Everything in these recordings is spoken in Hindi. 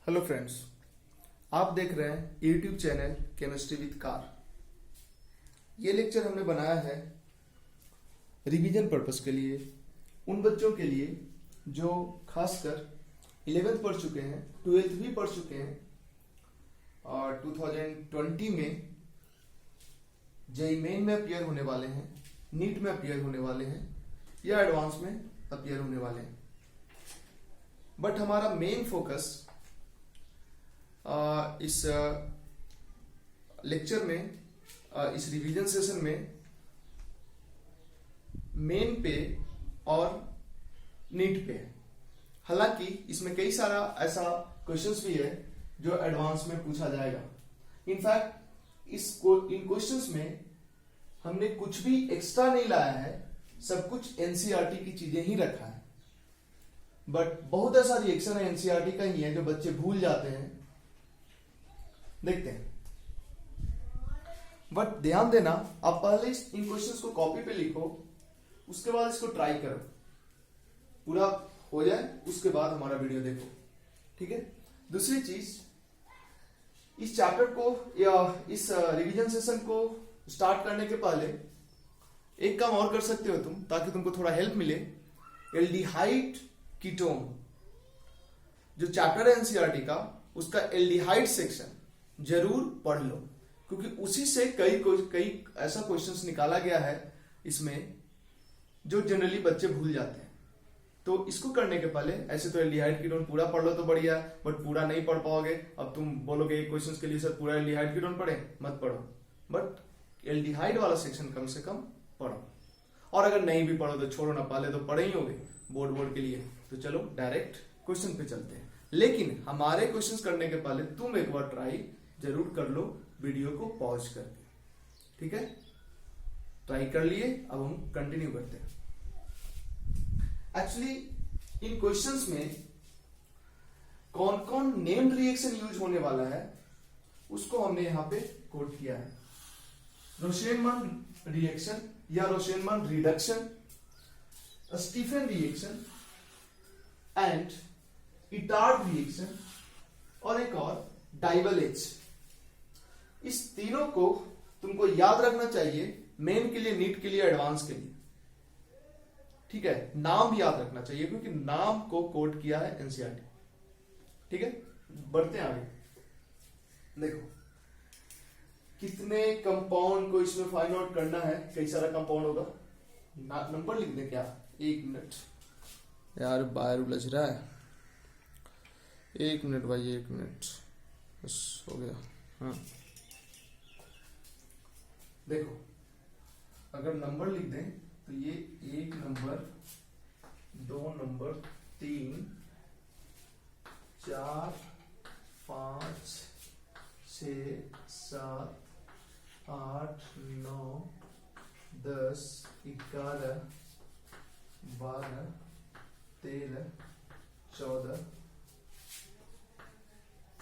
हेलो फ्रेंड्स, आप देख रहे हैं YouTube channel chemistry with car. ये लेक्चर हमने बनाया है रिवीजन पर्पस के लिए, उन बच्चों के लिए जो खासकर 11th पढ़ चुके हैं, 12th भी पढ़ चुके हैं और 2020 में जेईई मेन में अपीयर होने वाले हैं, नीट में अपीयर होने वाले हैं या एडवांस में अपीयर होने वाले हैं। बट हमारा मेन फोकस इस लेक्चर में, इस रिवीजन सेशन में मेन पे और नीट पे है। हालांकि इसमें कई सारा ऐसा क्वेश्चंस भी है जो एडवांस में पूछा जाएगा। इनफैक्ट इन क्वेश्चंस में हमने कुछ भी एक्स्ट्रा नहीं लाया है, सब कुछ एनसीईआरटी की चीजें ही रखा है। बट बहुत ऐसा रिएक्शन है एनसीईआरटी का ही है जो बच्चे भूल जाते हैं। देखते हैं, बट ध्यान देना, आप पहले इन क्वेश्चंस को कॉपी पे लिखो, उसके बाद इसको ट्राई करो, पूरा हो जाए उसके बाद हमारा वीडियो देखो, ठीक है। दूसरी चीज, इस चैप्टर को या इस रिवीजन सेशन को स्टार्ट करने के पहले एक काम और कर सकते हो तुम, ताकि तुमको थोड़ा हेल्प मिले। एल्डिहाइड कीटोन जो चैप्टर है एनसीईआरटी का, उसका एल्डिहाइड सेक्शन जरूर पढ़ लो, क्योंकि उसी से कई ऐसा क्वेश्चंस निकाला गया है इसमें जो जनरली बच्चे भूल जाते हैं। तो इसको करने के पहले, ऐसे तो एल्डिहाइड कीटोन पूरा पढ़ लो तो बढ़िया, बट पूरा नहीं पढ़ पाओगे। अब तुम बोलोगे एक क्वेश्चंस के लिए सर पूरा एल्डिहाइड कीटोन पढ़े, मत पढ़ो, बट एल्डिहाइड वाला सेक्शन कम से कम पढ़ो। और अगर नहीं भी पढ़ो तो छोड़ो ना, पहले तो पढ़े ही होगे बोर्ड के लिए। तो चलो डायरेक्ट क्वेश्चन पे चलते हैं। लेकिन हमारे क्वेश्चंस करने के पहले तुम एक बार ट्राई जरूर कर लो वीडियो को पॉज करके, ठीक है। ट्राई कर लिए, अब हम कंटिन्यू करते हैं। एक्चुअली इन क्वेश्चंस में कौन कौन नेम्ड रिएक्शन यूज होने वाला है उसको हमने यहां पे कोट किया है। रोशेनमन रिएक्शन या Rosenmund reduction, Stephen reaction and Etard reaction, और एक और डाइवल एच। इस तीनों को तुमको याद रखना चाहिए, मेन के लिए, नीट के लिए, एडवांस के लिए, ठीक है। नाम भी याद रखना चाहिए क्योंकि नाम को कोट किया है एनसीईआरटी, ठीक है। बढ़ते हैं आगे। देखो कितने कंपाउंड को इसमें फाइंड आउट करना है, कई सारा कंपाउंड होगा। नंबर लिख दे क्या? 1 मिनट यार, बाहर उलझ रहा है। 1 मिनट भाई, 1 मिनट बस हो गया। हाँ देखो, अगर नंबर लिख दें तो ये 1 नंबर, 2 नंबर, 3, 4, 5, 6, 7, 8, 9, 10, 11, 12, 13, 14,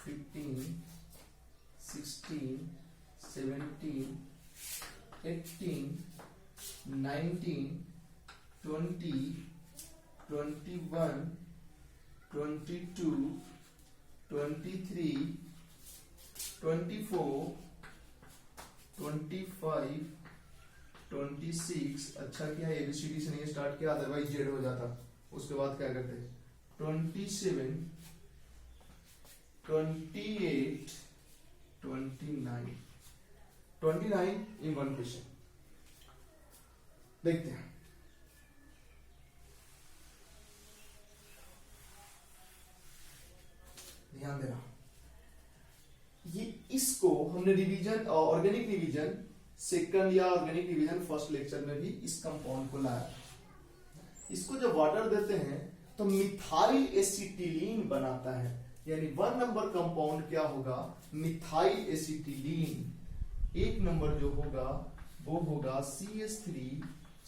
15, 16, 17, 18, 19, 20, 21, 22, 23, 24, 25, 26। अच्छा किया एबीसीडी से नहीं स्टार्ट किया, अदरवाइज जेड हो जाता। उसके बाद क्या करते? 27, 28, 29 इन वन क्वेश्चन। देखते हैं। ध्यान देना, ये इसको हमने रिवीजन, ऑर्गेनिक रिवीजन सेकंड या ऑर्गेनिक रिवीजन फर्स्ट लेक्चर में भी इस कंपाउंड को लाया। इसको जब वाटर देते हैं तो मिथाइल एसिटिलीन बनाता है, यानी 1 नंबर कंपाउंड क्या होगा? Methyl acetylene. 1 नंबर जो होगा वो होगा CH3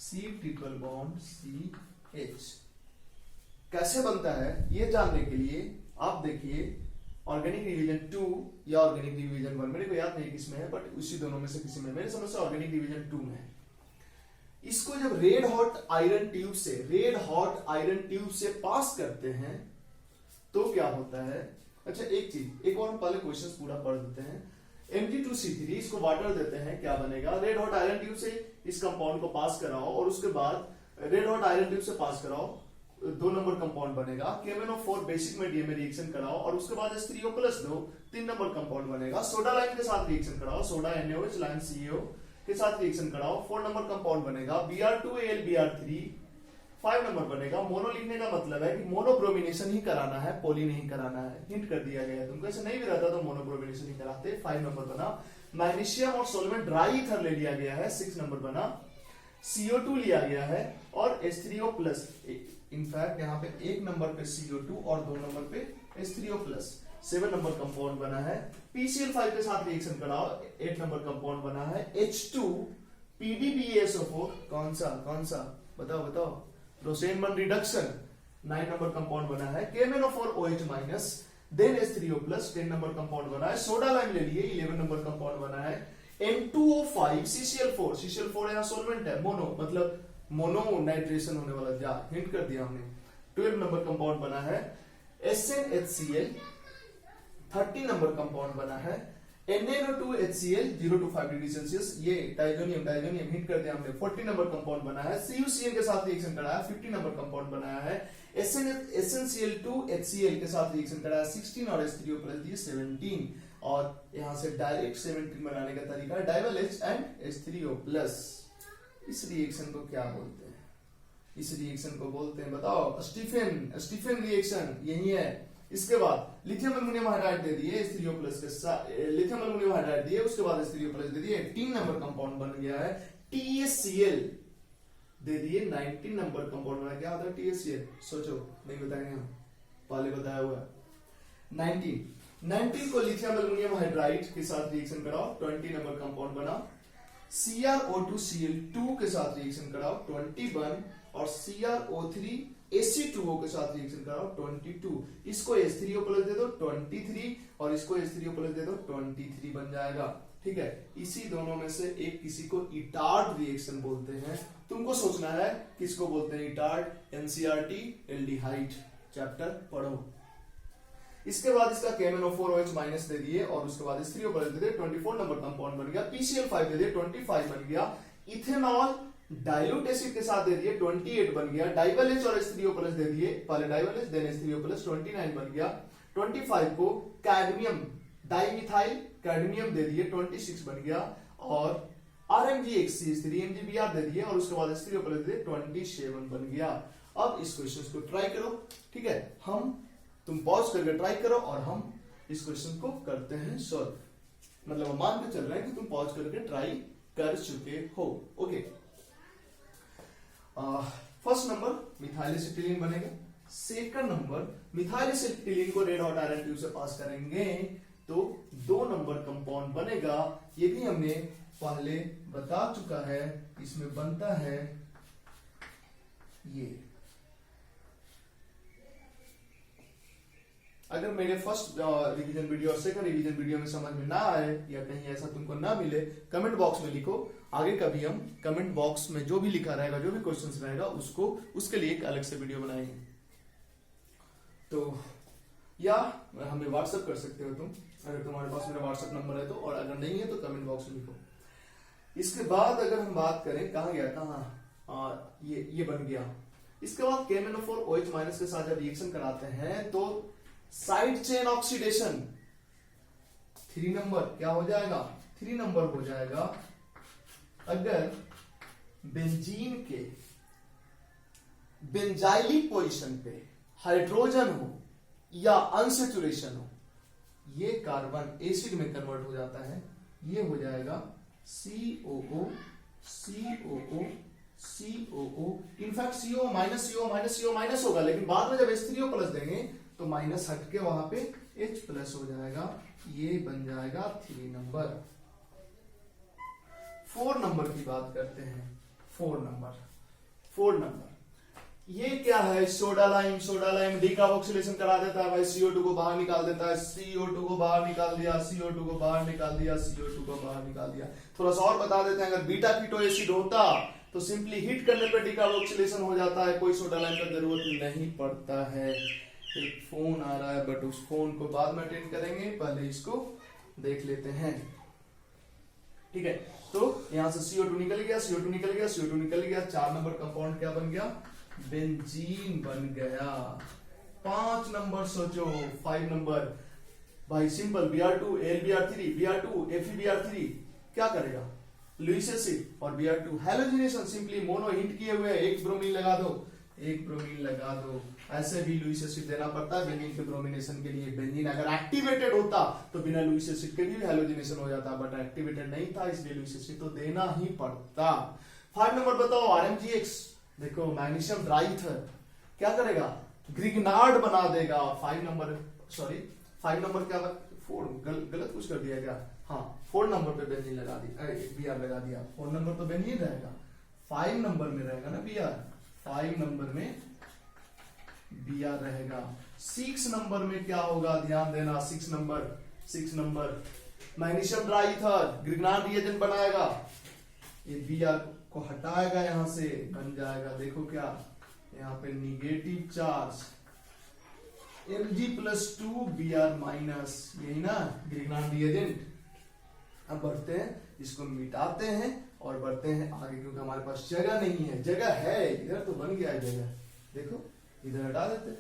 C triple bond CH। कैसे बनता है ये जानने के लिए आप देखिए ऑर्गेनिक रिवीजन 2 या ऑर्गेनिक रिवीजन 1, मेरे को याद नहीं किसमें है, बट उसी दोनों में से किसी में, मेरे समझ से ऑर्गेनिक रिवीजन 2 में है। इसको जब रेड हॉट आयरन ट्यूब से पास करते हैं तो क्या होता है? अच्छा एक चीज, एक और हम पहले क्वेश्चन पूरा पढ़ देते हैं। Mg2C3 इसको वाटर देते हैं, क्या बनेगा? रेड हॉट आयरन ट्यूब से इस कंपाउंड को पास कराओ और उसके बाद रेड हॉट आयरन ट्यूब से पास कराओ, 2 नंबर कंपाउंड बनेगा। KMnO4 बेसिक में डीएमए रिएक्शन कराओ और उसके बाद H3O प्लस दो, 3 नंबर कंपाउंड बनेगा। सोडा लाइम के साथ रिएक्शन कराओ, सोडा NaOH लाइम CaO के साथ रिएक्शन कराओ, 4 नंबर कंपाउंड बनेगा। Br2Al Br3 5 नंबर बनेगा। मोनो लिखने का मतलब है कि मोनोब्रोमिनेशन ही कराना है, पोली नहीं कराना है, हिंट कर दिया गया है तुमको। ऐसे नहीं भी रहता तो मोनोब्रोमिनेशन ही कराते। 5 नंबर बना। मैग्नीशियम और सोलवेंट ड्राई ईथर ले लिया गया है, 6 नंबर बना। CO2 लिया गया है और H3O प्लस, इनफैक्ट यहाँ पे 1 नंबर पे CO2 और 2 नंबर पे H3O प्लस, 7 नंबर कंपाउंड बना है। PCl5 के साथ रिएक्शन कराओ, 8 नंबर कंपाउंड बना है। H2 PDBaSO4 कौन सा बताओ बताओ, रोसेनबर्ग रिडक्शन, 9 नंबर कंपाउंड बना है। KMnO4OH minus, then H3O plus, 10 number compound बना है। सोडा लाइम ले लिए, 11 नंबर कंपाउंड बना है। N2O5 CCl4, CCl4 यहाँ सोलवेंट है, मोनो मतलब मोनो नाइट्रेशन होने वाला, जा हिंट कर दिया हमने। 12 नंबर कंपाउंड बना है। SnHCl 30 नंबर कंपाउंड बना है। NaNO2HCl 0 to 5 डिग्री सेल्सियस, ये डाइजोनियम हिट कर दिया हमने, 40 नंबर कंपाउंड बना है। CuCl के साथ रिएक्शन कराया, 50 नंबर कंपाउंड बनाया है। SnCl2HCl के साथ रिएक्शन कराया, 16 और H3O प्लस दिए 17, और यहां से डायरेक्ट 17 बनाने का तरीका है, Diavel H and H3O plus. इस रिएक्शन को क्या बोलते हैं? इस रिएक्शन को बोलते हैं, बताओ, स्टीफन रिएक्शन, यही है। इसके बाद लिथियम एल्युमिनियम हाइड्राइड दे दिए H3O प्लस के साथ, लिथियम एल्युमिनियम हाइड्राइड दिए, उसके बाद H3O प्लस दे दिए, 3 नंबर कंपाउंड बन गया है। TaCl दे दिए, 19 नंबर कंपाउंड बना। क्या होता है TaCl? सोचो, नहीं बताएंगे हम, पहले बताया हुआ है। 19 को लिथियम एल्युमिनियम हाइड्राइड के साथ रिएक्शन कराओ, 20 नंबर कंपाउंड बना। CrO2Cl2 के साथ रिएक्शन कराओ, 21, और CrO3 Ac2O के साथ रिएक्शन कराओ, 22। इसको H3O प्लस दे दो, 23, और इसको H3O प्लस दे दो, 23 बन जाएगा। ठीक है, इसी दोनों में से एक किसी को इटार्ड रिएक्शन बोलते हैं। तुमको सोचना है किसको बोलते हैं इटार्ड। NCERT एल्डिहाइड चैप्टर पढ़ो। इसके बाद इसका KMnO4OH माइनस दे दिए और उसके बाद H3O प्लस दे दिए, 24 नंबर कंपाउंड बन गया। PCl5 दे दिए, 25 बन गया। इथेनॉल डाइल्यूट एसिड के साथ दे दिए, 28 बन गया। डाइवल H और H3O प्लस दे दिए, पहले Diavel H then H3O plus, 29 बन गया। 25 को कैडमियम डाइमिथाइल कैडमियम दे दिए, 26 बन गया। और RMgHCl3 MgBr दे दिए और उसके बाद H3O प्लस दे दिए, 27 बन गया। अब इस क्वेश्चन को ट्राई करो, ठीक है, तुम पॉज करके ट्राई करो और हम इस क्वेश्चन को करते हैं सॉल्व। मतलब हम मान के चल रहे हैं कि तुम पॉज करके ट्राई कर चुके हो। Okay, first number methyl acetylene बनेगा। सेकंड नंबर मिथाइल एसिटिलीन को रेड हॉट आयरन ट्यूब से पास करेंगे तो 2 नंबर कंपाउंड बनेगा। ये भी हमने पहले बता चुका है। इसमें बनता है ये। अगर मेरे फर्स्ट रिवीजन वीडियो और सेकंड रिवीजन वीडियो में समझ में ना आए या कहीं ऐसा तुमको ना मिले, कमेंट बॉक्स में लिखो। आगे कभी हम कमेंट बॉक्स में जो भी लिखा रहेगा, जो भी क्वेश्चंस रहेगा, उसके लिए एक अलग से वीडियो बनाएंगे। तो या हमें व्हाट्सएप कर सकते हो तुम, अगर तुम्हारे पास मेरा व्हाट्सएप नंबर है तो, और अगर नहीं है तो कमेंट बॉक्स में लिखो। इसके बाद अगर हम बात करें, कहा गया था, ये बन गया। इसके बाद KMnO4OH माइनस के साथ जब रिएक्शन कराते हैं तो साइड चेन ऑक्सीडेशन 3 नंबर क्या हो जाएगा? 3 नंबर हो जाएगा अगर बेंजीन के बेंजाइलिक पोजीशन पे हाइड्रोजन हो या अनसेचुरेशन हो, ये कार्बन एसिड में कन्वर्ट हो जाता है। ये हो जाएगा COO COO COO। In fact CO minus CO minus CO minus होगा, लेकिन बाद में जब H3O प्लस देंगे तो माइनस हटके वहां पे H प्लस हो जाएगा। ये बन जाएगा 3 नंबर। 4 नंबर की बात करते हैं। 4 नंबर ये क्या है? सोडा लाइम डीकार्बोक्सिलेशन करा देता है भाई, CO2 को बाहर निकाल देता है। CO2 को बाहर निकाल दिया, CO2 को बाहर निकाल दिया, CO2 को बाहर निकाल दिया। थोड़ा सा और बता देते हैं, अगर बीटा कीटो एसिड होता तो सिंपली हीट करने पर डीकार्बोक्सिलेशन हो जाता है, कोई सोडा लाइम का जरूरत नहीं पड़ता है। एक फोन आ रहा है, बट उस फोन को बाद में अटेंड करेंगे, पहले इसको देख लेते हैं। ठीक है, तो यहां से CO2 निकल गया, CO2 निकल गया, CO2 निकल गया, 4 नंबर कंपाउंड क्या बन गया, बेंजीन बन गया। 5 नंबर सोचो, 5 नंबर भाई simple, Br2 AlBr3 Br2 FeBr3 क्या करेगा, लुईस एसिड, और Br2 halogenation, simply mono hint किए हुए, एक ब्रोमीन लगा दो, एक ब्रोमीन लगा दो। ऐसे भी लुईस एसिड देना पड़ता है बेंजीन के ब्रोमिनेशन के लिए। बेंजीन अगर एक्टिवेटेड होता तो बिना लुईस एसिड के भी हैलोजिनेशन हो जाता, बट एक्टिवेटेड नहीं था, इसलिए लुईस एसिड तो देना ही पड़ता। 5 नंबर बताओ, RMGX, देखो मैग्नीशियम ड्राइथर क्या करेगा, ग्रिग्नार्ड बना देगा। 5 नंबर, सॉरी 5 नंबर क्या, 4 गलत कुछ कर दिया क्या, हाँ 4 नंबर पे बेंजीन लगा दिया, Br लगा दिया, 4 नंबर तो बेंजीन रहेगा, 5 नंबर में रहेगा ना Br, 5 नंबर में Br रहेगा। 6 नंबर में क्या होगा, ध्यान देना, 6 नंबर मैग्नीशियम ड्राइथर ग्रिग्नार्ड रिएजेंट बनाएगा, ये Br को हटाएगा, यहां से बन जाएगा, देखो क्या यहाँ पे निगेटिव चार्ज Mg+2 Br-, यही ना ग्रिग्नार्ड रिएजेंट। अब बढ़ते हैं, इसको मिटाते हैं और बढ़ते हैं आगे, क्योंकि हमारे पास जगह नहीं है, जगह है इधर तो बन गया है जगह, देखो इधर हटा देते,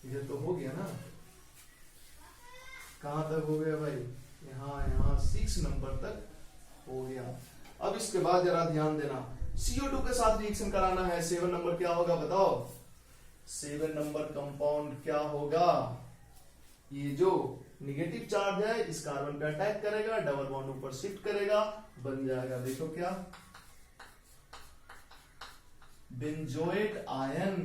इधर तो हो गया ना, कहां तक हो गया भाई, यहाँ 6 नंबर तक हो गया। अब इसके बाद जरा ध्यान देना, CO2 के साथ रिएक्शन कराना है, 7 नंबर क्या होगा बताओ, 7 नंबर कंपाउंड क्या होगा, ये जो निगेटिव चार्ज है इस कार्बन पे अटैक करेगा, डबल बॉन्ड ऊपर शिफ्ट करेगा, बन जाएगा, देखो क्या, बेंजोएट आयन।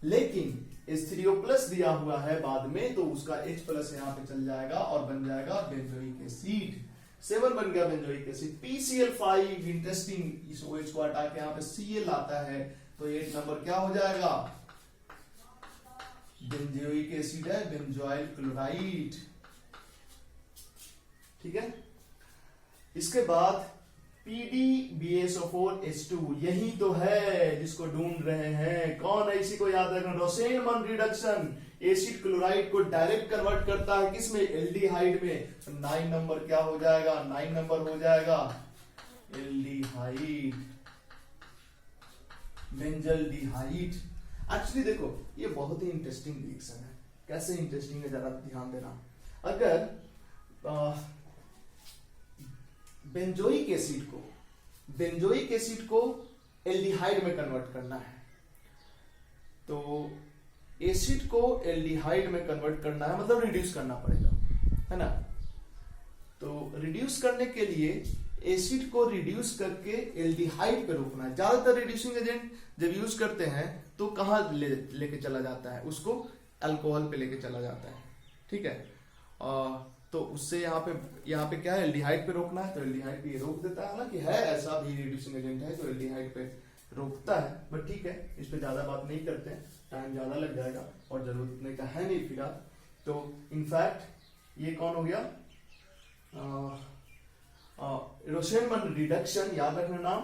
लेकिन H3O+ दिया हुआ है बाद में, तो उसका H+ यहां पे चल जाएगा और बन जाएगा बेंजोइक एसिड। 7 बन गया बेंजोइक एसिड। PCl5 इंटरेस्टिंग, इस OH को हटा के यहाँ पे Cl आता है, तो 8 नंबर क्या हो जाएगा, बेंजोइक एसिड है, बेंजोइल क्लोराइड। ठीक है, इसके बाद PdBSO4H2, यही तो है जिसको ढूंढ रहे हैं, कौन है, इसी को याद रखना, रोसेनमन रिडक्शन, एसिड क्लोराइड को डायरेक्ट कन्वर्ट करता है किसमें, एल्डिहाइड में। 9 नंबर क्या हो जाएगा, 9 नंबर हो जाएगा एल्डिहाइड, बेंजल्डिहाइड। एक्चुअली देखो ये बहुत ही इंटरेस्टिंग रिएक्शन है, कैसे इंटरेस्टिंग है जरा ध्यान देना। अगर बेंजोइक एसिड को एल्डिहाइड में कन्वर्ट करना है, तो एसिड को एल्डिहाइड में कन्वर्ट करना है, मतलब रिड्यूस करना पड़ेगा, है ना। तो रिड्यूस करने के लिए एसिड को रिड्यूस करके एल्डिहाइड पे रोकना है। ज्यादातर रिड्यूसिंग एजेंट जब यूज करते हैं तो कहाँ लेके चला जाता है, उसको अल्कोहल पे लेके चला जाता है, ठीक है। तो उससे यहाँ पे क्या है, एल्डिहाइड पे रोकना है, तो एल्डिहाइड पे ये रोक देता है। हालांकि है ऐसा भी रिड्यूसिंग एजेंट है जो एल्डिहाइड पे रोकता है, बट ठीक है, इस पे ज्यादा बात नहीं करते हैं, टाइम ज्यादा लग जाएगा और जरूरत इतने का है नहीं फिलहाल। तो इनफैक्ट ये कौन हो गया, रोसेनमन रिडक्शन, याद रखना नाम,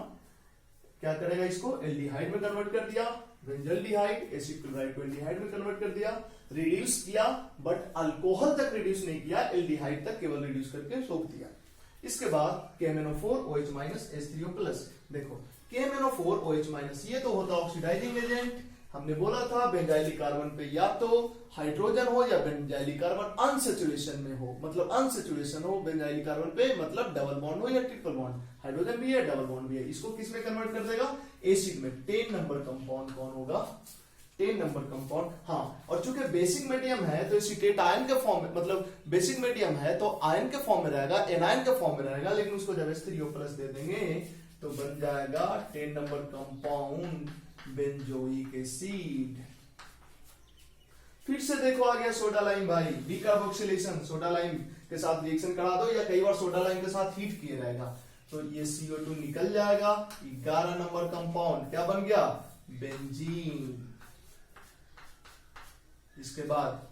क्या करेगा, इसको एल्डिहाइड में कन्वर्ट कर दिया, बेंजल्डिहाइड, एसिड क्लोराइड को एल्डिहाइड में कन्वर्ट कर दिया, रिड्यूस किया, बट अल्कोहल तक रिड्यूस नहीं किया, एल्डिहाइड तक केवल रिड्यूस करके रोक दिया। इसके बाद KMnO4 OH- H3O+, देखो KMnO4 OH-, ये तो होता ऑक्सीडाइजिंग एजेंट। हमने बोला था बेंजाइलिक कार्बन पे या तो हाइड्रोजन हो या बेंजाइलिक कार्बन अनसैचुरेशन में हो, मतलब अनसैचुरेशन हो बेंजाइलिक कार्बन पे, मतलब डबल बॉन्ड हो या ट्रिपल बॉन्ड, हाइड्रोजन भी है डबल बॉन्ड भी है, इसको किस में कन्वर्ट कर देगा, एसिड में। 10 नंबर कंपाउंड कौन होगा, 10 नंबर कंपाउंड, हाँ। और चूंकि बेसिक मीडियम है तो एसीटेट आयन के फॉर्म में, मतलब बेसिक मीडियम है तो आयन के फॉर्म में रहेगा, एनायन के फॉर्म में रहेगा, लेकिन उसको जब H3O+ दे देंगे तो बन जाएगा 10 नंबर कंपाउंड बेंजोइक एसिड। फिर से देखो आ गया सोडा लाइम भाई, डीकार्बोक्सिलेशन, सोडा लाइम के साथ रिएक्शन करा दो या कई बार सोडा लाइम के साथ हीट किया रहेगा, तो ये CO2 निकल जाएगा। 11 नंबर कंपाउंड क्या बन गया, बेंजीन। इसके बाद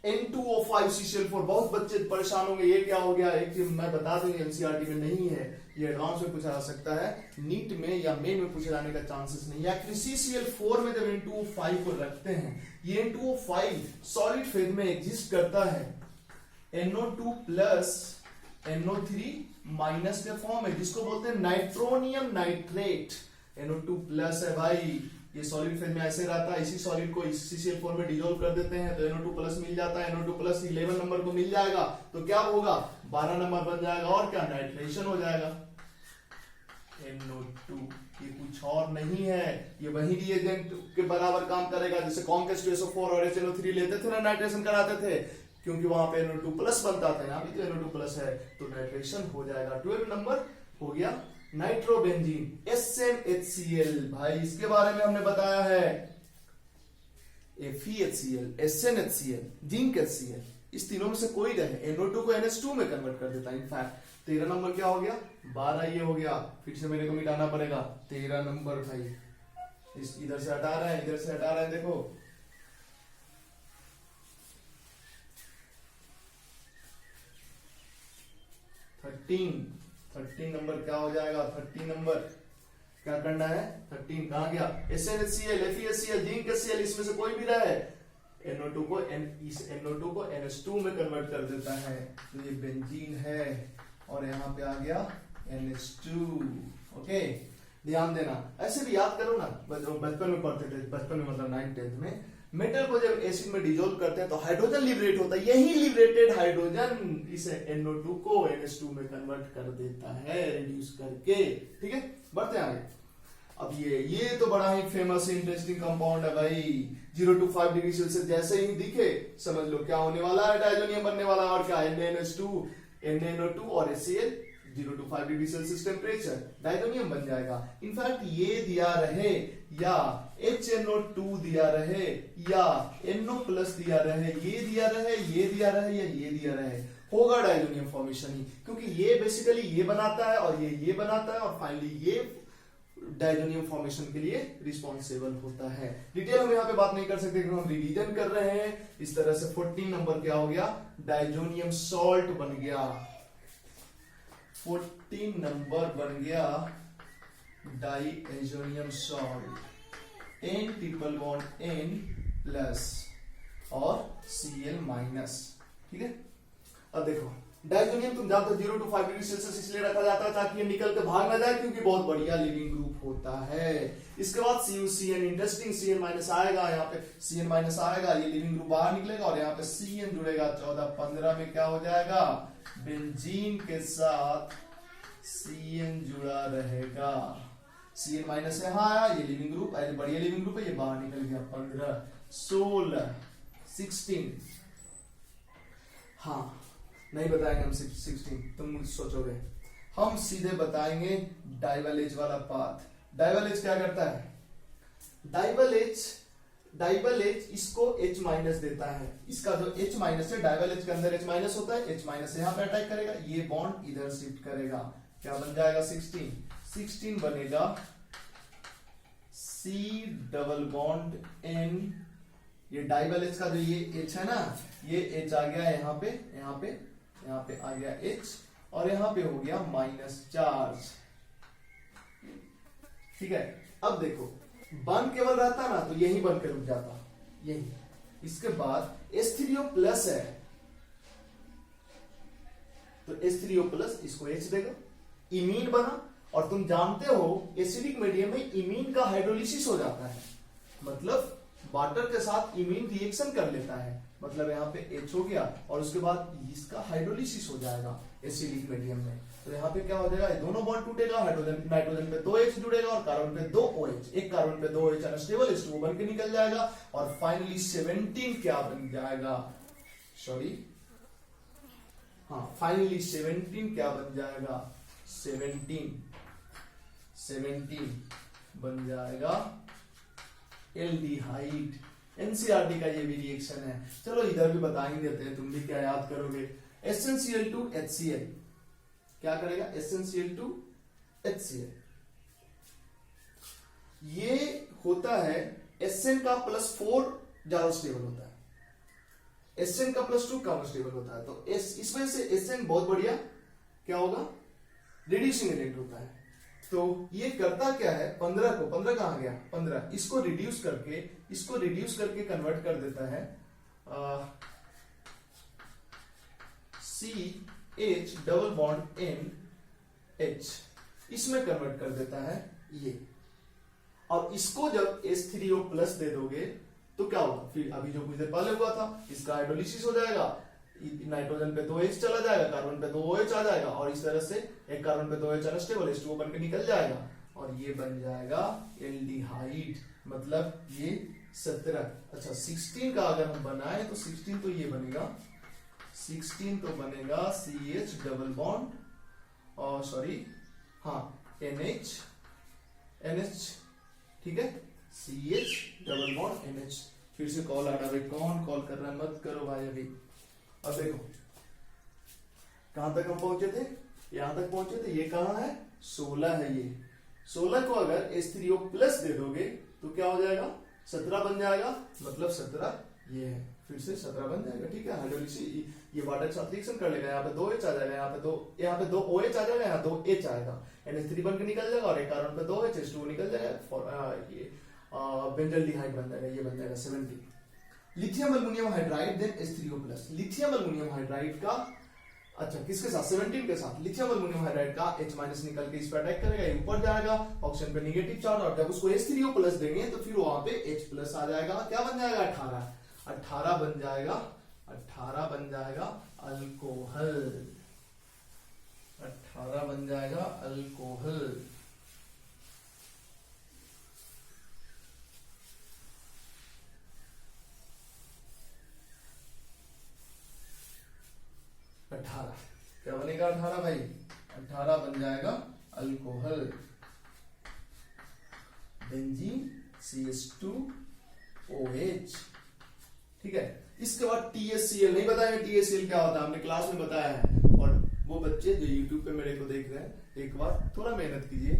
N2O5CCl4। बहुत बच्चे परेशान होंगे ये क्या हो गया। एक चीज मैं बता दूं एनसीईआरटी में नहीं है, ये एडवांस में पूछा जा सकता है, नीट में या मेन में पूछे जाने का चांसेस नहीं है। एक्चुअली CCl4 में जब N2O5 को रखते हैं, ये N2O5 सॉलिड फेज में एग्जिस्ट करता है NO2 प्लस NO3 माइनस के फॉर्म है, जिसको बोलते हैं नाइट्रोनियम नाइट्रेट। NO2 प्लस है भाई, ये सॉलिड फेज में ऐसे रहता है, इसी सॉलिड को इस CCl4 में डिसॉल्व कर देते हैं तो NO2 प्लस मिल जाता है। NO2 प्लस 11 नंबर को मिल जाएगा तो क्या होगा, 12 नंबर बन जाएगा और क्या, नाइट्रेशन हो जाएगा। NO2 ये कुछ और नहीं है, ये वही रिएजेंट के बराबर काम करेगा जैसे कॉन्केस्ट SO4 और HNO3 लेते थे ना, नाइट्रेशन कराते थे, क्योंकि वहां पे NO2 प्लस बनता था, यहाँ भी तो NO2 प्लस है तो नाइट्रेशन हो जाएगा। 12 नंबर हो गया नाइट्रोबेंजीन SnHCl। भाई इसके बारे में हमने बताया है, FeHCl, SnHCl, जिंक HCl, इस तीनों में से कोई रहे NO2 को NH2 में कन्वर्ट कर देता है। इनफैक्ट 13 नंबर क्या हो गया, 12 ये हो गया, फिर से मेरे को मिटाना पड़ेगा 13 नंबर भाई, इस इधर से हटा रहे हैं, इधर से हटा रहे हैं, देखो 13 नंबर क्या हो जाएगा, 13 नंबर क्या करना है, 13 कहां गया, SnHCl, FeHCl, जिंक HCl, इसमें से कोई भी रहे NO2 को इस NO2 को NH2 में कन्वर्ट कर देता है तो ये बेंजीन है और यहाँ पे आ गया NH2। ओके ध्यान देना, ऐसे भी याद करो ना, बचपन में पढ़ते थे, बचपन में मतलब 9th 10th में, मेटल को जब एसिड में डिसॉल्व करते हैं तो हाइड्रोजन लिबरेट होता है, यही लिबरेटेड हाइड्रोजन इसे NO2 को NH2 में कन्वर्ट कर देता है रिड्यूस करके। ठीक है बढ़ते हैं आगे। अब ये तो बड़ा ही फेमस इंटरेस्टिंग कंपाउंड है भाई, 0 to 5 डिग्री सेल्सियस जैसे ही दिखे समझ लो क्या होने वाला है, डायजोनियम बनने वाला है, और क्या NaNH2 NaNO2 और HCl 0 to 5 degree Celsius temperature diazonium बन जाएगा। इनफैक्ट ये दिया रहे या HNO2 दिया रहे या NO प्लस दिया रहे, ये दिया रहे, ये दिया रहे या ये दिया रहे, होगा डायजोनियम फॉर्मेशन ही, क्योंकि ये बेसिकली ये बनाता है और ये बनाता है और फाइनली ये डायजोनियम फॉर्मेशन के लिए रिस्पॉन्सिबल होता है। डिटेल हम यहाँ पे बात नहीं कर सकते क्योंकि हम रिवीजन कर रहे हैं। इस तरह से 14 नंबर क्या हो गया, डायजोनियम सॉल्ट बन गया। 14 नंबर बन गया diazonium salt, N triple bond N plus और Cl माइनस। ठीक है अब देखो डायजोनियम तुम जानते हो 0 to 5 डिग्री सेल्सियस इसलिए रखा जाता है ताकि ये निकल के भाग ना जाए, क्योंकि बहुत बढ़िया लिविंग ग्रुप होता है। इसके बाद CuCN, इंटरेस्टिंग, Cn माइनस आएगा, यहाँ पे Cn माइनस आएगा, ये लिविंग ग्रुप बाहर निकलेगा और यहाँ पे Cn जुड़ेगा। 14-15 में क्या हो जाएगा, बेंजीन के साथ Cn जुड़ा रहेगा। Cn माइनस यहाँ आया, ये लिविंग ग्रुप, बढ़िया लिविंग ग्रुप है, ये बाहर निकल गया। 15, 16, 16, हाँ नहीं बताएंगे हम 16, तुम सोचोगे, हम सीधे बताएंगे डाइवल वाला पाथ। डाइवल क्या करता है, डाइवल इसको H माइनस देता है, इसका जो H माइनस है डाइवल के अंदर H माइनस होता है, H माइनस यहाँ पे अटैक करेगा, ये बॉन्ड इधर शिफ्ट करेगा, क्या बन जाएगा 16 बनेगा C डबल बॉन्ड N, ये डाइवल का जो ये H है ना, ये H आ गया यहाँ पे आ गया H और यहाँ पे हो गया माइनस चार्ज। ठीक है अब देखो बन केवल रहता ना तो यही बन के रुक जाता, यही। इसके बाद H3O प्लस है तो H3O प्लस इसको H देगा, इमीन बना। और तुम जानते हो एसिडिक मीडियम में इमीन का हाइड्रोलिसिस हो जाता है, मतलब वाटर के साथ इमीन रिएक्शन कर लेता है, मतलब यहाँ पे H हो गया और उसके बाद इसका हाइड्रोलिसिस हो जाएगा एसिडिक मीडियम में। तो यहाँ पे क्या हो जाएगा, दोनों बॉन्ड टूटेगा, हाइड्रोजन नाइट्रोजन पे 2 H जुड़ेगा और कार्बन पे 2 OH, एक कार्बन पे 2 OH अनस्टेबल H2O बन के निकल जाएगा और फाइनली 17 क्या बन जाएगा, सॉरी हाँ फाइनली 17 क्या बन जाएगा, 17 बन जाएगा एल्डिहाइड। एनसीईआरटी का ये भी रिएक्शन है। चलो इधर भी बता ही देते हैं, तुम भी क्या याद करोगे। SnCl2 HCl क्या करेगा, SnCl2 HCl ये होता है Sn का +4 ज्यादा स्टेबल होता है, Sn का +2 कम स्टेबल होता है, तो इस वजह से Sn बहुत बढ़िया क्या होगा, रिड्यूसिंग एजेंट होता है। तो ये करता क्या है, 15 कहां गया, 15 इसको रिड्यूस करके कन्वर्ट कर देता है CH डबल बॉन्ड NH, इसमें कन्वर्ट कर देता है ये। और इसको जब H3O प्लस दे दोगे तो क्या होगा, फिर अभी जो कुछ देर पहले हुआ था इसका हाइड्रोलिसिस हो जाएगा, नाइट्रोजन पे 2H चला जाएगा, कार्बन पे 2OH आ जाएगा, और इस तरह से एक कार्बन पे 2H अनस्टेबल H2O बन के निकल जाएगा, और ये बन जाएगा एल्डिहाइड। मतलब ये 17, अच्छा 16 का अगर हम बनाए तो 16 तो ये बनेगा, 16 तो बनेगा CH डबल बॉन्ड और सॉरी हाँ NH, ठीक है, CH डबल बॉन्ड NH। फिर से कॉल आ रहा है, कौन कॉल कर रहा है, मत करो भाई अभी। अब देखो कहां तक हम पहुंचे थे, यहां तक पहुंचे थे, ये कहां है, 16 है, ये 16 को अगर H3O प्लस दे दोगे तो क्या हो जाएगा, 17 बन जाएगा, मतलब 17 ये है, फिर से 17 बन जाएगा, ठीक है। हाइड्रोलिसिस ये वाटर के साथ रिएक्शन कर लेगा, यहाँ पे 2H आ जाएगा, यहाँ पे 2 OH आ जाएगा, यहाँ 2H आएगा, NH3 बन के निकल जाएगा, और एक कार्बन पे 2H H2O निकल जाएगा, ये बेंजल्डिहाइड बन जाएगा, ये बन जाएगा 70। Lithium aluminium hydride then H3O plus, lithium aluminium hydride का, अच्छा किसके साथ, 17 के साथ, लिथियम अल्युमिनियम हाइड्राइड का H माइनस निकल के इस पर अटैक करेगा, ये ऊपर जाएगा, ऑक्सीजन पे नेगेटिव चार्ज, और जब उसको H3O प्लस देंगे तो फिर वहां पे H प्लस आ जाएगा, क्या बन जाएगा, 18 बन जाएगा, 18 बन जाएगा अल्कोहल, 18 बन जाएगा अल्कोहल। क्या बनेगा 18 भाई, 18 बन जाएगा अल्कोहल, बेंजीन CH2OH, ठीक है। इसके बाद THCl नहीं बताया, THCl क्या होता है हमने क्लास में बताया है, और वो बच्चे जो YouTube पे मेरे को देख रहे हैं, एक बार थोड़ा मेहनत कीजिए,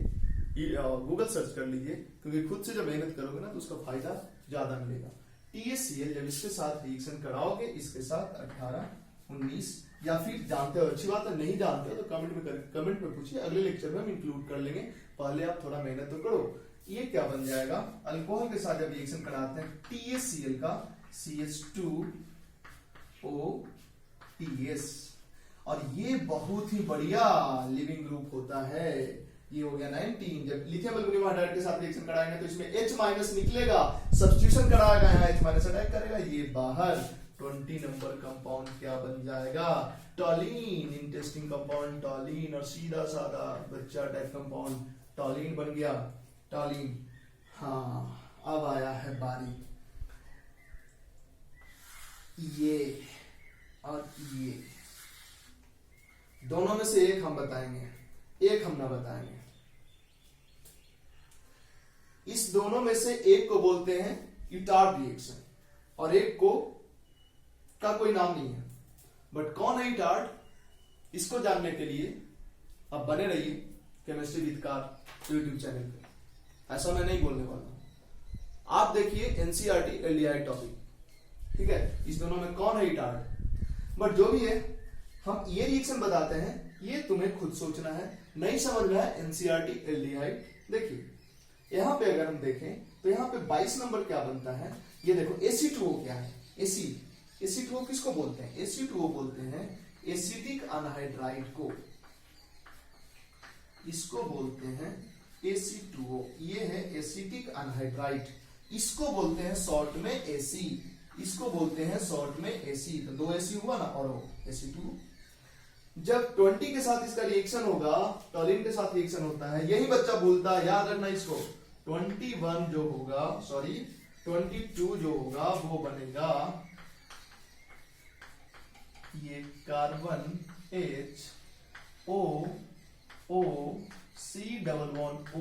गूगल सर्च कर लीजिए, क्योंकि खुद से जब मेहनत करोगे ना तो उसका फायदा ज्यादा मिलेगा। THCl जब इसके साथ रिएक्शन कराओगे, इसके साथ 18, 19, या फिर जानते हो अच्छी बात है, नहीं जानते हो तो कमेंट में पूछिए, अगले लेक्चर में हम इंक्लूड कर लेंगे, पहले आप थोड़ा मेहनत तो करो। ये क्या बन जाएगा, अल्कोहल के साथ जब रिएक्शन कराते हैं THCl का CH2OTS, और ये बहुत ही बढ़िया लिविंग ग्रुप होता है। ये हो गया 19। जब लिथियम एल्युमिनियम हाइड्राइड के साथ रिएक्शन कराएंगे तो इसमें H माइनस निकलेगा, सब्स्टिट्यूशन कराएगा, यहाँ H माइनस अटैक करेगा, ये बाहर। 20 नंबर कंपाउंड क्या बन जाएगा, टॉलिन, इंटरेस्टिंग कंपाउंड टॉलिन, और सीधा साधा बच्चा टाइप कंपाउंड टॉलिन बन गया, टॉलिन। हाँ अब आया है बारी, ये और ये दोनों में से एक हम बताएंगे, एक हम ना बताएंगे। इस दोनों में से एक को बोलते हैं इटार्ड रिएक्शन, और एक को का कोई नाम नहीं है, बट कौन है इटार्ड, इसको जानने के लिए अब बने रहिए chemistry with car YouTube channel पे। ऐसा मैं नहीं बोलने वाला हूं, आप देखिए एनसीईआरटी एल्डिहाइड टॉपिक, ठीक है। इस दोनों में कौन है इटार्ड, बट जो भी है हम ये रिएक्शन बताते हैं, ये तुम्हें खुद सोचना है, नहीं समझ में है एनसीईआरटी एल्डिहाइड। देखिए यहां पे अगर हम देखें तो यहां पे 22 नंबर क्या बनता है, ये देखो Ac2O क्या है, Ac2O किसको बोलते हैं, Ac2O बोलते हैं एसिटिक अनहाइड्राइड को, इसको बोलते हैं Ac2O, ये है एसिटिक अनहाइड्राइड, इसको बोलते हैं शॉर्ट में Ac, इसको बोलते हैं शॉर्ट में Ac, तो 2 Ac हुआ ना, और Ac2O। जब 20 के साथ इसका रिएक्शन होगा, टॉलिन के साथ रिएक्शन होता है, यही बच्चा भूलता है, याद रखना इसको। 21 जो होगा, सॉरी 22 जो होगा वो बनेगा ये carbon H O C double bond O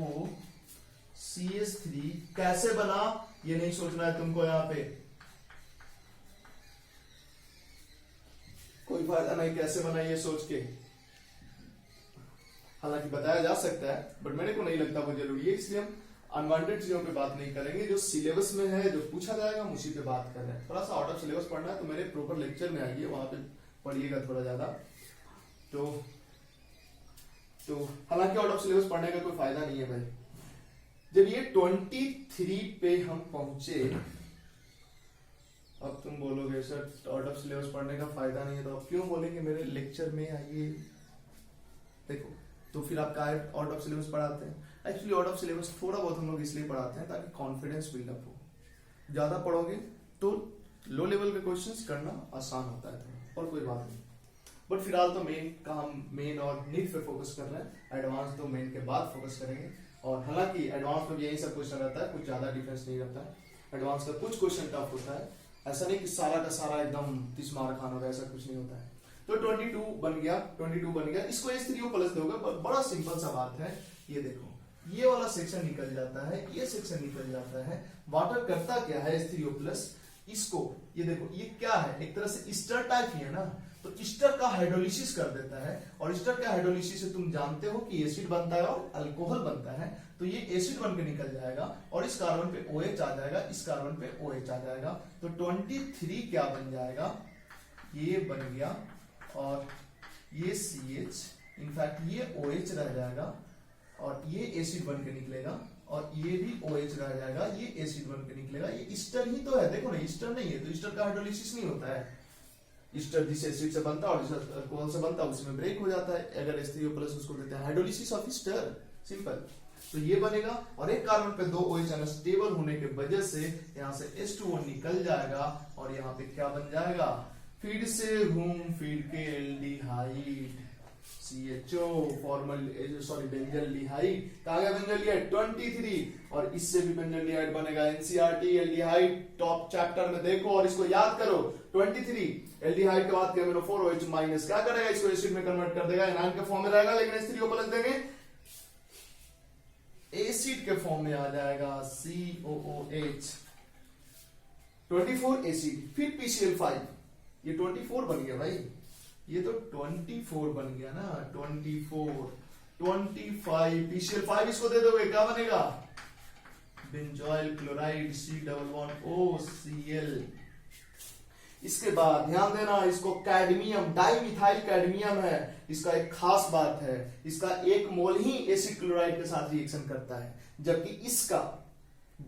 CH3 कैसे बना ये नहीं सोचना है तुमको, यहाँ पे कोई फायदा नहीं कैसे बना ये सोच के, हालांकि बताया जा सकता है बट मेरे को नहीं लगता वो जरूरी है, इसलिए हम अनवांटेड चीजों पे बात नहीं करेंगे, जो सिलेबस में है, जो पूछा जाएगा हम उसी पे बात कर रहे हैं। थोड़ा सा आउट ऑफ सिलेबस पढ़ना है तो मेरे प्रॉपर लेक्चर में आइए, वहां पे पढ़िएगा थोड़ा ज्यादा। तो हालांकि आउट ऑफ सिलेबस पढ़ने का कोई फायदा नहीं है भाई। जब ये 23 पे हम पहुंचे, अब तुम बोलोगे सर आउट ऑफ सिलेबस पढ़ने का फायदा नहीं है, तो आप क्यों बोलेंगे मेरे लेक्चर में आइए। देखो तो फिर आप आउट ऑफ सिलेबस पढ़ाते हैं। एक्चुअली आउट ऑफ सिलेबस थोड़ा बहुत हम लोग इसलिए पढ़ाते हैं ताकि कॉन्फिडेंस बिल्डअप हो। ज्यादा पढ़ोगे तो लो लेवल के क्वेश्चंस करना आसान होता है, और कोई बात नहीं। बट फिलहाल तो मेन और नीट पे फोकस कर रहे हैं, एडवांस तो मेन के बाद फोकस करेंगे। और हालांकि एडवांस में भी यही सब क्वेश्चन रहता है, कुछ ज्यादा डिफरेंस नहीं रहता है। एडवांस का कुछ क्वेश्चन टफ होता है, ऐसा नहीं कि सारा का सारा एकदम 30 मार्क खाना होगा, ऐसा कुछ नहीं होता है। तो 22 बन गया। इसको H3O प्लस दोगे, बड़ा सिंपल सा बात है। ये देखो ये वाला सेक्शन निकल जाता है, ये सेक्शन निकल जाता है। वाटर करता क्या है H3O प्लस, इसको ये देखो ये क्या है, एक तरह से ईस्टर टाइप ही है ना, तो ईस्टर का हाइड्रोलिसिस कर देता है। और ईस्टर का हाइड्रोलिसिस से तुम जानते हो कि एसिड बनता है और अल्कोहल बनता है, तो ये एसिड बन के निकल जाएगा और इस कार्बन पे OH आ जाएगा, इस कार्बन पे OH आ जाएगा। तो 23 क्या बन जाएगा, ये बन गया और ये CH, इनफैक्ट ये OH रह जाएगा और ये एसिड बन के निकलेगा और ये भी OH रह जाएगा, ये एसिड बन के निकलेगा। ये ईस्टर ही तो है, देखो ना ईस्टर नहीं है तो ईस्टर का हाइड्रोलिसिस नहीं होता है। ईस्टर जिस एसिड से बनता है और जिस अल्कोहल से बनता है उसमें ब्रेक हो जाता है। अगर H3O प्लस उसको देते हैं हाइड्रोलिसिस ऑफ ईस्टर, सिंपल। तो ये बनेगा और एक कार्बन पे 2 OH अनस्टेबल होने के वजह से यहाँ से H2O निकल जाएगा और यहाँ पे क्या बन जाएगा, फिर से घूम फिर के एल्डिहाइड CHO बेंजल्डिहाइड। कहा गया बेंजल्डिहाइड 23, और इससे भी बेंजल्डिहाइड बनेगा। NCERT एल्डिहाइड टॉप चैप्टर में देखो और इसको याद करो। 23 एल्डिहाइड के बाद KMnO4OH माइनस क्या करेगा, इसको एसिड में कन्वर्ट कर देगा, एनायन के फॉर्म में रहेगा, लेकिन H3O प्लस देंगे एसिड के फॉर्म में आ जाएगा COOH। 24 एसिड, फिर PCl5, ये 24 बन गया भाई, ये तो 24 बन गया ना, 25 PCl5 इसको दे दोगे क्या बनेगा, बेंजोइल क्लोराइड C++OCl। इसके बाद ध्यान देना, इसको कैडमियम डाइमिथाइल कैडमियम है, इसका एक खास बात है, इसका 1 मोल ही एसिड क्लोराइड के साथ रिएक्शन करता है, जबकि इसका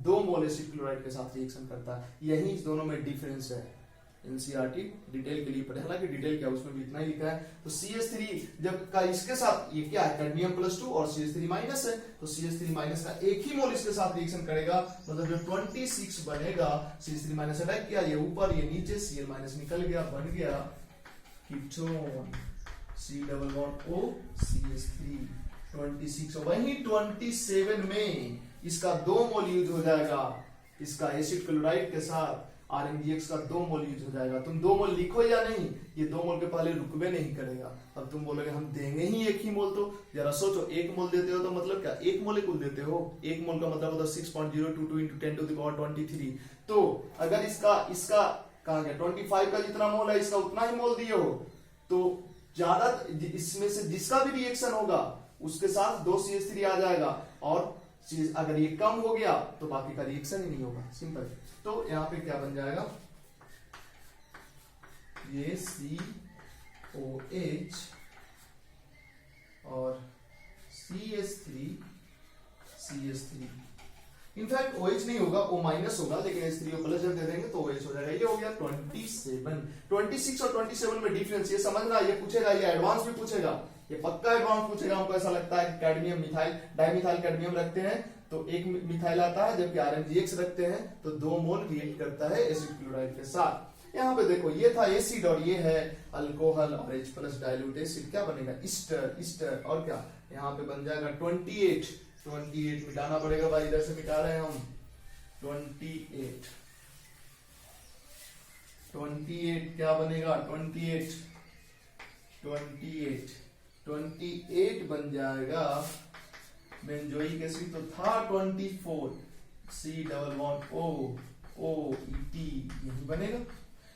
2 मोल एसिड क्लोराइड के साथ रिएक्शन करता है। यही इस दोनों में डिफरेंस है। NCERT डिटेल के लिए पढ़े, हालांकि डिटेल क्या उसमें भी इतना ही लिखा है। तो CH3 जब का इसके साथ, ये क्या है कैडमियम +2 और CH3 माइनस है, तो CH3 माइनस का 1 ही मोल इसके साथ रिएक्शन करेगा, मतलब जो 26 बनेगा, CH3 माइनस अटैक किया, ये ऊपर ये नीचे, Cl माइनस निकल गया, बन गया कीटोन C++O CH3 26। और वही 27 में इसका 2 मोल यूज हो जाएगा, इसका एसिड क्लोराइड के साथ RMDX का 2 मोल यूज हो जाएगा। तुम 2 मोल लिखो या नहीं, ये 2 मोल के पहले रुकवे नहीं करेगा। अब तुम बोलोगे हम देंगे ही 1 ही मोल, तो जरा सोचो 1 मोल देते हो तो मतलब क्या, 1 मोलेकुल देते हो, 1 मोल का मतलब होता है 6.022 × 10⁻23। तो अगर इसका कहा गया 25 का जितना मोल है, इसका उतना ही मोल दिए हो, तो ज्यादा इसमें से जिसका भी रिएक्शन होगा उसके साथ 2 CH3 आ जाएगा, और अगर ये कम हो गया तो बाकी का रिएक्शन ही नहीं होगा, सिंपल। तो यहां पे क्या बन जाएगा, ये COH और CH3 इनफैक्ट OH नहीं होगा, O माइनस होगा, लेकिन H3O प्लस जब दे देंगे तो OH हो जाएगा। ये हो गया 27। 26 और 27 में डिफरेंस ये समझना, ये पूछेगा, ये एडवांस भी पूछेगा, ये पक्का एडवांस पूछेगा। हमको ऐसा लगता है कि कैडमियम मिथाइल डाइमिथाइल कैडमियम रखते हैं तो 1 मिथाइल आता है, जबकि RMGX रखते हैं तो 2 मोल रिएक्ट करता है एसिड क्लोराइड के साथ। यहाँ पे देखो ये था एसिड और ये है अल्कोहल और H प्लस डाइल्यूट एसिड, क्या बनेगा ईस्टर, और क्या यहाँ पे बन जाएगा 28 मिटाना पड़ेगा भाई, इधर से मिटा रहे हैं हम 28 क्या बनेगा, 28 बन जाएगा। बेंजोइक एसिड तो था 24 C++OOET यही बनेगा।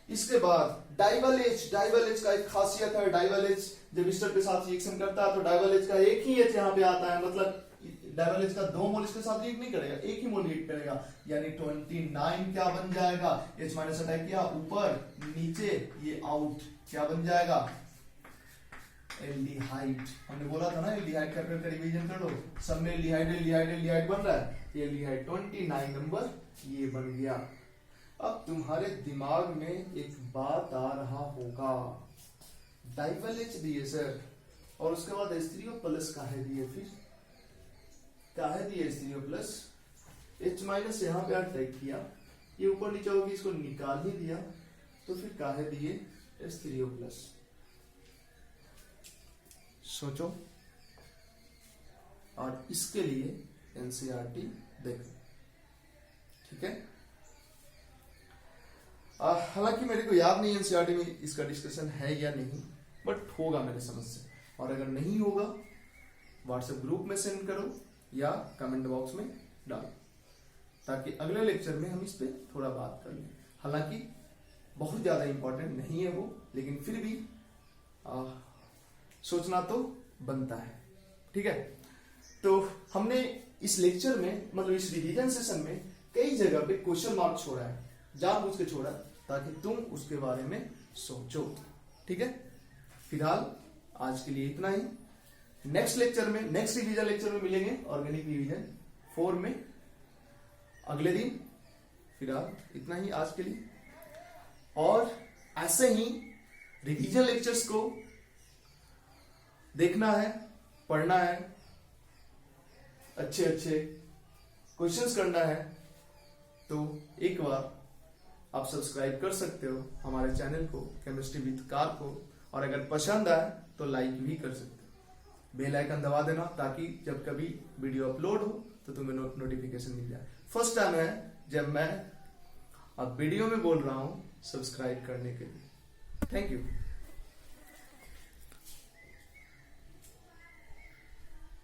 इसके बाद डाइवल H का एक खासियत है, डाइवल H जब ईस्टर के साथ रिएक्शन करता है तो डाइवल H का एक ही H यहाँ पे आता है, मतलब डबल एच का 2 मोल इसके साथ रिएक्ट नहीं करेगा, एक ही मोल रिएक्ट करेगा, यानी 29 क्या बन जाएगा, H माइनस अटैक किया ऊपर नीचे ये आउट, क्या बन जाएगा एल्डिहाइड। हमने बोला था ना एल्डिहाइड का रिवीजन कर लो, सब में एल्डिहाइड एल्डिहाइड एल्डिहाइड बन रहा है, ये एल्डिहाइड 29 नंबर ये बन गया। अब तुम्हारे दिमाग में एक बात आ रहा होगा, डाइवल एच दिए सर और उसके बाद H3O प्लस काहे दिए, फिर काहे दिए H3O प्लस, H माइनस यहाँ पे अटैक किया, ये ऊपर नीचे होगी इसको निकाल ही दिया, तो फिर काहे दिए H3O प्लस, सोचो। और इसके लिए एनसीईआरटी देखो, ठीक है। हालांकि मेरे को याद नहीं एनसीईआरटी में इसका डिस्कशन है या नहीं, बट होगा मेरे समझ से, और अगर नहीं होगा व्हाट्सएप ग्रुप में सेंड करो या कमेंट बॉक्स में डालो, ताकि अगले लेक्चर में हम इस पे थोड़ा बात कर लें। हालांकि बहुत ज्यादा इंपॉर्टेंट नहीं है वो, लेकिन फिर भी सोचना तो बनता है, ठीक है। तो हमने इस लेक्चर में मतलब इस रिवीजन सेशन में कई जगह पे क्वेश्चन मार्क छोड़ा है, जानबूझ के छोड़ा ताकि तुम उसके बारे में सोचो, ठीक है। फिलहाल आज के लिए इतना ही, नेक्स्ट लेक्चर में नेक्स्ट रिवीजन लेक्चर में मिलेंगे ऑर्गेनिक रिवीजन 4 में अगले दिन। फिलहाल इतना ही आज के लिए, और ऐसे ही रिवीजन लेक्चर्स को देखना है, पढ़ना है, अच्छे अच्छे क्वेश्चंस करना है, तो एक बार आप सब्सक्राइब कर सकते हो हमारे चैनल को केमिस्ट्री विद कार को, और अगर पसंद आए तो लाइक भी कर सकते हो, बेल आइकन दबा देना ताकि जब कभी वीडियो अपलोड हो तो तुम्हें नोटिफिकेशन मिल जाए। फर्स्ट टाइम है जब मैं अब वीडियो में बोल रहा हूं सब्सक्राइब करने के लिए। Thank you.